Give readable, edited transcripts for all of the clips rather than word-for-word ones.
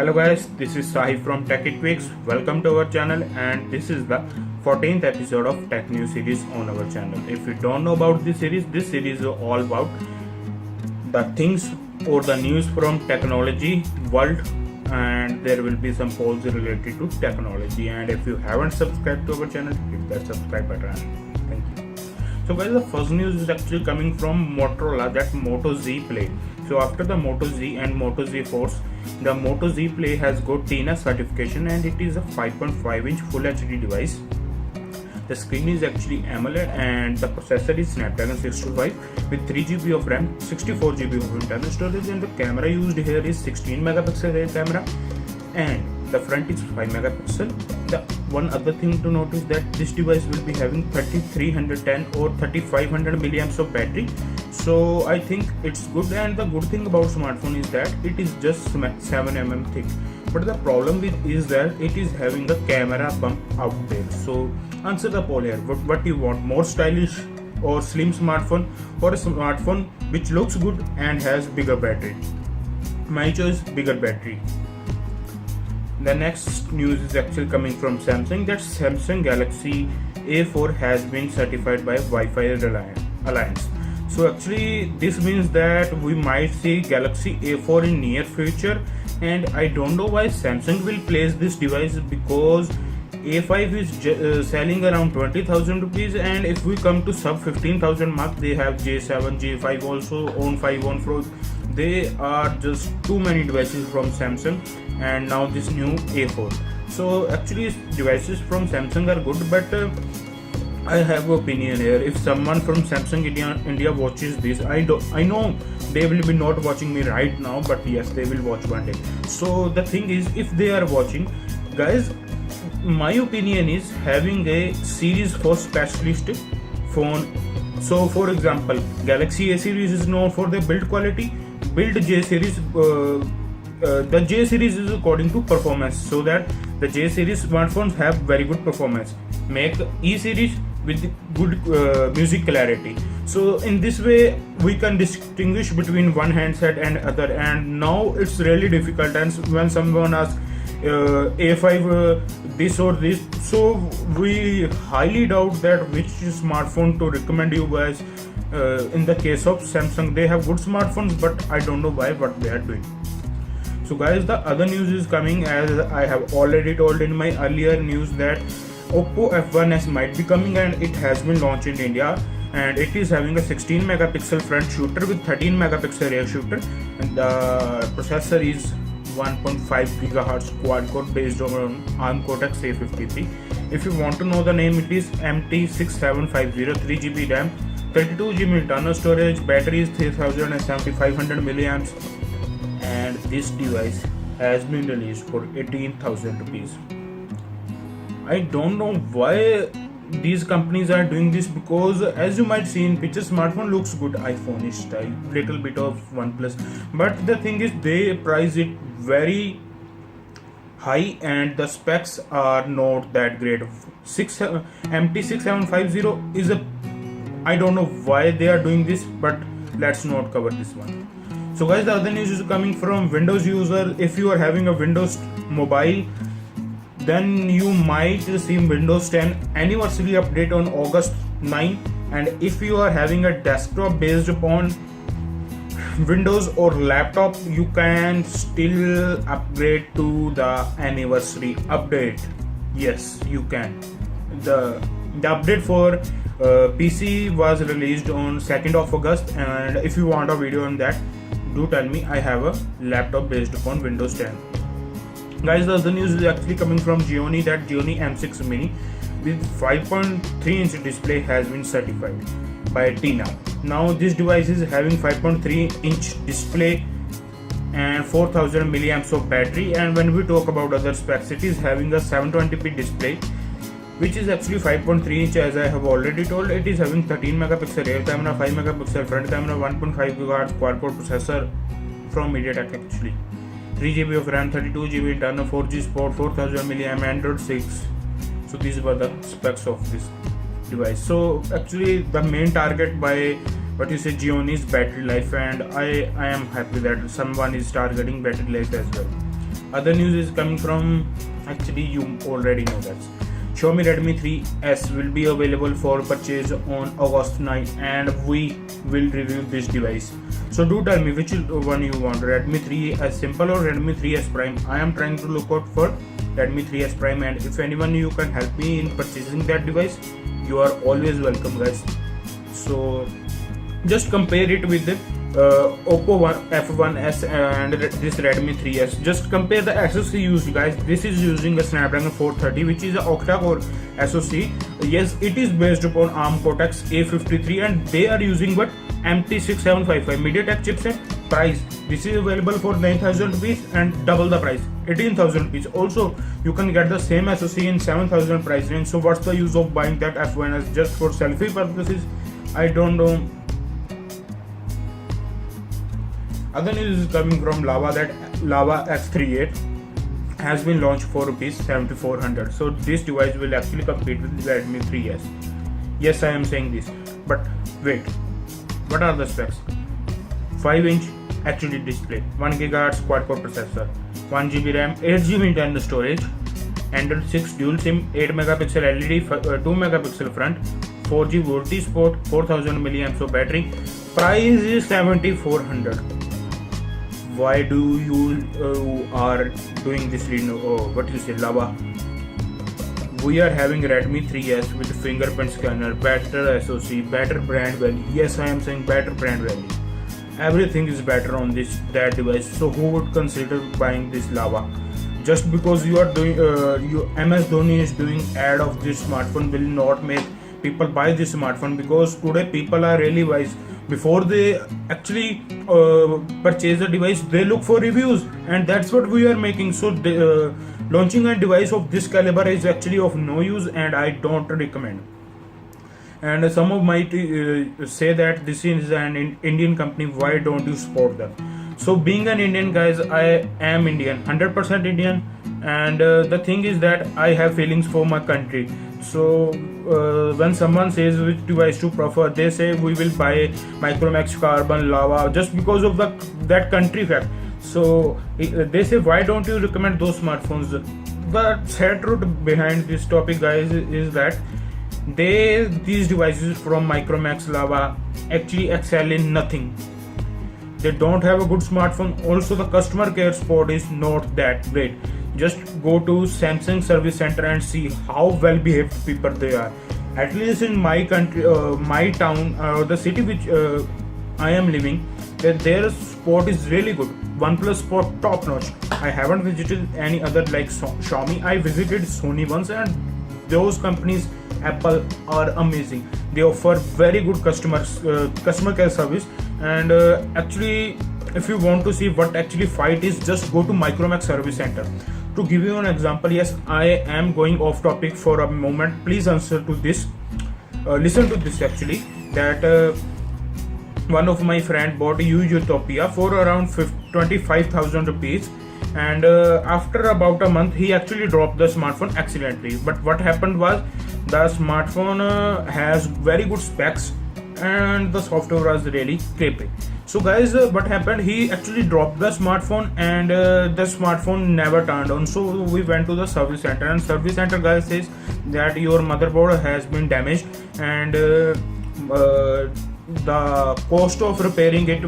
Hello guys, this is Sahib from Techie Tweaks. Welcome to our channel, and this is the 14th episode of Tech News series on our channel. If you don't know about this series is all about the things or the news from technology world, and there will be some polls related to technology. And if you haven't subscribed to our channel, hit that subscribe button. Thank you. So guys, the first news is actually coming from Motorola, that Moto Z Play. So after the Moto Z and Moto Z Force, the Moto Z Play has got TINA certification, and it is a 5.5-inch Full HD device. The screen is actually AMOLED, and the processor is Snapdragon 625 with 3GB of RAM, 64GB of internal storage, and the camera used here is 16 megapixel rear camera, and the front is 5 megapixel. The one other thing to note is that this device will be having 3310 or 3500 milliamps of battery. So I think it's good, and the good thing about smartphone is that it is just 7mm thick. But the problem with is that it is having a camera bump out there. So answer the poll here. What you want, more stylish or slim smartphone, or a smartphone which looks good and has bigger battery? My choice, bigger battery. The next news is actually coming from Samsung, that Samsung Galaxy A4 has been certified by Wi-Fi Alliance. So actually this means that we might see Galaxy A4 in near future, and I don't know why Samsung will place this device, because A5 is selling around 20,000 rupees, and if we come to sub 15,000 mark, they have J7, J5 also, on 5 on Pro. They are just too many devices from Samsung, and now this new A4. So actually devices from Samsung are good, but I have an opinion here. If someone from Samsung India watches this, I know they will be not watching me right now, but yes, they will watch one day. So the thing is, if they are watching, guys, my opinion is having a series for specialist phone. So for example, Galaxy A series is known for their build quality. Build J series, the J series is according to performance, so that the J series smartphones have very good performance. Make E series with good music clarity. So in this way we can distinguish between one handset and other, and now it's really difficult. And when someone asks A5 this or this, so we highly doubt that which smartphone to recommend you guys. In the case of Samsung, they have good smartphones, but I don't know what they are doing. So guys, the other news is coming, as I have already told in my earlier news, that Oppo F1's might be coming, and it has been launched in India, and it is having a 16 megapixel front shooter with 13 megapixel rear shooter, and the processor is 1.5 gigahertz quad core based on ARM Cortex A53. If you want to know the name, it is MT6750, 3GB RAM, 32GB internal storage, battery is 3500 milliamps, and this device has been released for 18,000 rupees. I don't know why these companies are doing this, because as you might see in picture, smartphone looks good, iPhone-ish style, little bit of OnePlus, but the thing is they price it very high, and the specs are not that great. MT6750 is I don't know why they are doing this, but let's not cover this one. So guys, the other news is coming from Windows user. If you are having a Windows mobile, then you might receive Windows 10 anniversary update on August 9, and if you are having a desktop based upon Windows or laptop, you can still upgrade to the anniversary update. Yes, you can. The update for PC was released on 2nd of August, and if you want a video on that, do tell me. I have a laptop based upon Windows 10. Guys, the other news is actually coming from Gioneee, that Gioneee M6 Mini with 5.3-inch display has been certified by TINA. Now this device is having 5.3-inch display and 4000 milliamps of battery, and when we talk about other specs, it is having a 720p display, which is actually 5.3 inch, as I have already told. It is having 13 megapixel rear camera, 5 megapixel front camera, 1.5 GHz quad core processor from MediaTek actually, 3GB of RAM, 32GB internal, 4G support, 4000 mAh, Android 6. So these were the specs of this device. So actually the main target by Gionee's battery life, and I am happy that someone is targeting battery life as well. Other news is coming from, actually you already know that Xiaomi Redmi 3S will be available for purchase on August 9 and we will review this device. So do tell me which one you want, Redmi 3S Simple or Redmi 3S Prime. I am trying to look out for Redmi 3S Prime, and if anyone you can help me in purchasing that device, you are always welcome guys. So just compare it with the Oppo F1's and this Redmi 3S. Just compare the SoC used guys. This is using a Snapdragon 430 which is a octa-core SoC. Yes, it is based upon ARM Cortex A53 and they are using what MT6755 MediaTek chipset. Price, this is available for 9,000 rupees and double the price 18,000 rupees. Also you can get the same SoC in 7,000 price range. So what's the use of buying that F1's just for selfie purposes? I don't know. Other news is coming from Lava that Lava X38 has been launched for rupees 7,400. So this device will actually compete with Redmi 3S. Yes, I am saying this, but wait, what are the specs? 5-inch HD display, 1 GHz quad-core processor, 1 GB RAM, 8 GB internal storage, Android 6 dual SIM, 8 megapixel LED, 2 megapixel front, 4G VoLTE support, 4000 milliamps of battery. Price is 7,400. Why do you are doing this? What you say, Lava? We are having Redmi 3S with fingerprint scanner, better SoC, better brand value. Yes, I am saying better brand value. Everything is better on that device. So who would consider buying this Lava? Just because you are doing MS Dhoni is doing ad of this smartphone will not make people buy this smartphone, because today people are really wise. Before they actually purchase a device, they look for reviews, and that's what we are making. So launching a device of this caliber is actually of no use, and I don't recommend. And some of might say that this is an Indian company, why don't you support them? So being an Indian guys, I am Indian, 100% Indian, and the thing is that I have feelings for my country. So when someone says which device to prefer, they say we will buy Micromax, Carbon, Lava just because of that country fact. So they say why don't you recommend those smartphones? The sad truth behind this topic guys is that these devices from Micromax, Lava actually excel in nothing. They don't have a good smartphone. Also the customer care support is not that great. Just go to Samsung service center and see how well behaved people they are. At least in my country, my town, the city which I am living, their support is really good. OnePlus support top notch. I haven't visited any other like Xiaomi. I visited Sony once, and those companies, Apple, are amazing. They offer very good customer care service. And actually, if you want to see what actually fight is, just go to Micromax service center. To give you an example, yes, I am going off topic for a moment. Please answer to this. Listen to this actually. That one of my friend bought Utopia for around 25,000 rupees, and after about a month he actually dropped the smartphone accidentally. But what happened was the smartphone has very good specs and the software was really crappy. So guys, what happened, he actually dropped the smartphone and the smartphone never turned on. So we went to the service center, and service center guy says that your motherboard has been damaged, and the cost of repairing it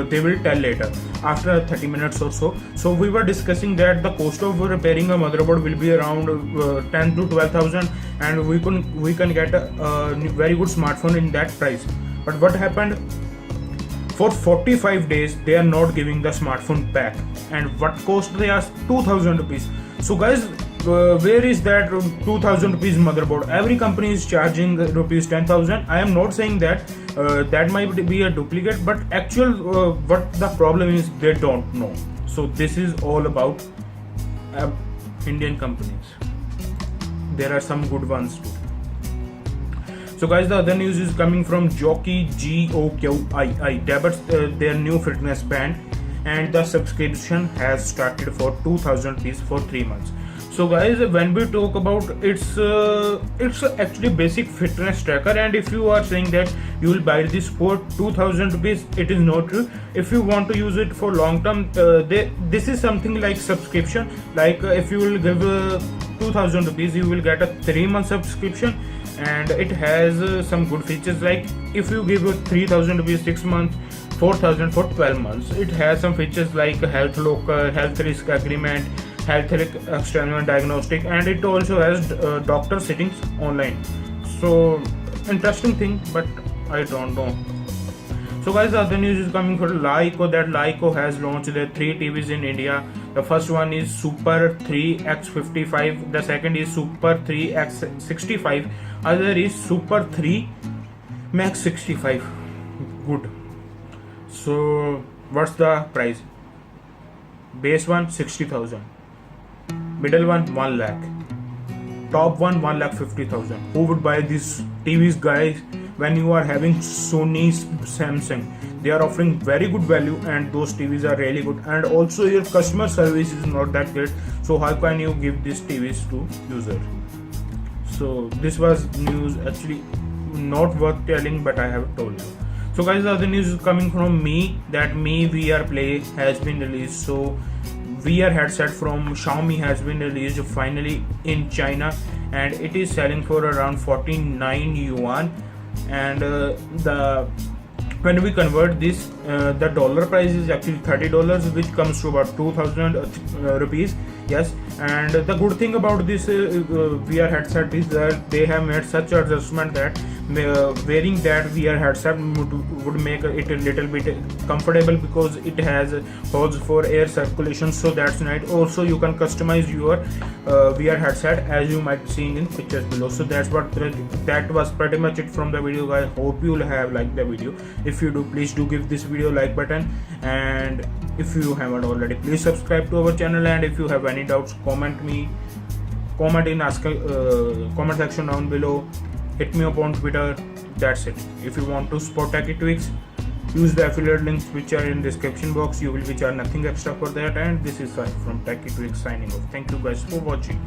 they will tell later after 30 minutes or so. So we were discussing that the cost of repairing a motherboard will be around 10 to 12,000, and we can get a very good smartphone in that price. But what happened, for 45 days they are not giving the smartphone back, and what cost they asked, 2,000 rupees. So guys, where is that 2,000 rupees motherboard? Every company is charging rupees 10,000. I am not saying that that might be a duplicate, but actual what the problem is, they don't know. So this is all about Indian companies. There are some good ones too. So guys, the other news is coming from Jockey, Gioneee debuts their new fitness band, and the subscription has started for 2,000 rupees for 3 months. So guys, when we talk about it's actually basic fitness tracker, and if you are saying that you will buy this for 2000 rupees, it is not true. If you want to use it for long term, this is something like subscription. Like if you will give 2000 rupees, you will get a 3-month subscription, and it has some good features. Like if you give 3000 rupees 6 months, 4000 for 12 months, it has some features like health locker, health risk agreement, health risk external diagnostic, and it also has doctor sittings online. So interesting thing, but I don't know. So guys, the other news is coming for Lyco, that Lyco has launched their 3 TVs in India. The first one is Super 3x55, the second is Super 3x65, other is Super 3 Max 65. Good. So what's the price? Base one 60,000, middle one 1 lakh, top one 1,50,000. Who would buy these TVs, guys? When you are having Sony, Samsung, they are offering very good value, and those TVs are really good, and also your customer service is not that great. So how can you give these TVs to user? So this was news, actually not worth telling, but I have told you. So guys, the other news is coming from me, that Mi VR Play has been released. So VR headset from Xiaomi has been released finally in China, and it is selling for around 49 yuan. And when we convert this, the dollar price is actually $30, which comes to about 2000 rupees. Yes, and the good thing about this VR headset is that they have made such adjustment that wearing that VR headset would make it a little bit comfortable, because it has holes for air circulation. So that's nice. Also, you can customize your VR headset as you might be seeing in pictures below. So that was pretty much it from the video, guys. Hope you will have liked the video. If you do, please do give this video like button, and if you haven't already, please subscribe to our channel. And if you have any doubts, comment in comment section down below. Hit me up on Twitter. That's it. If you want to support Techie Tweaks, use the affiliate links which are in description box. You will be charged nothing extra for that. And this is Sahib from Techie Tweaks signing off. Thank you guys for watching.